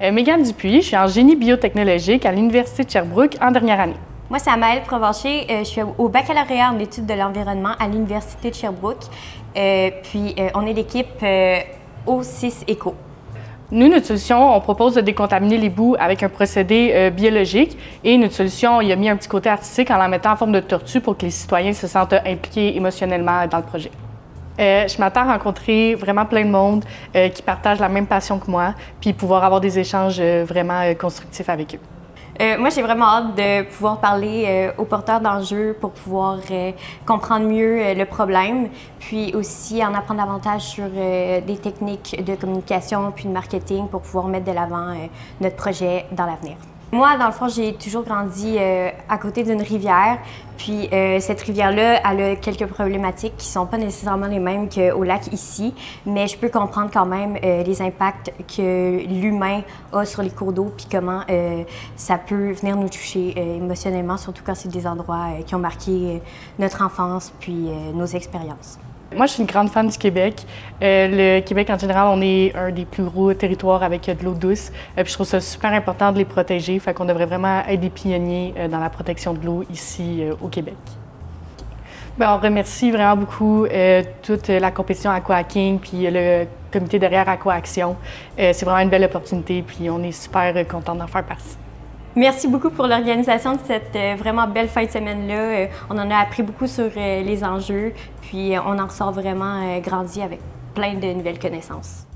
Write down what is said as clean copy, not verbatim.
Mégane Dupuis, je suis en génie biotechnologique à l'Université de Sherbrooke en dernière année. Moi, c'est Amaëlle Provencher. Je suis au baccalauréat en études de l'environnement à l'Université de Sherbrooke. On est l'équipe O6 Eco. Nous, notre solution, on propose de décontaminer les boues avec un procédé biologique et notre solution, il a mis un petit côté artistique en la mettant en forme de tortue pour que les citoyens se sentent impliqués émotionnellement dans le projet. Je m'attends à rencontrer vraiment plein de monde qui partagent la même passion que moi, puis pouvoir avoir des échanges vraiment constructifs avec eux. Moi, j'ai vraiment hâte de pouvoir parler aux porteurs d'enjeux pour pouvoir comprendre mieux le problème, puis aussi en apprendre davantage sur des techniques de communication puis de marketing pour pouvoir mettre de l'avant notre projet dans l'avenir. Moi, dans le fond, j'ai toujours grandi à côté d'une rivière, puis cette rivière-là, elle a quelques problématiques qui ne sont pas nécessairement les mêmes qu'au lac ici, mais je peux comprendre quand même les impacts que l'humain a sur les cours d'eau, puis comment ça peut venir nous toucher émotionnellement, surtout quand c'est des endroits qui ont marqué notre enfance, puis nos expériences. Moi, je suis une grande fan du Québec. Le Québec, en général, on est un des plus gros territoires avec de l'eau douce. Puis je trouve ça super important de les protéger. Fait qu'on devrait vraiment être des pionniers dans la protection de l'eau ici au Québec. On remercie vraiment beaucoup toute la compétition Aqua-Hacking puis le comité derrière Aqua-Action. C'est vraiment une belle opportunité puis on est super contents d'en faire partie. Merci beaucoup pour l'organisation de cette vraiment belle fin de semaine-là. On en a appris beaucoup sur les enjeux, puis on en ressort vraiment grandi avec plein de nouvelles connaissances.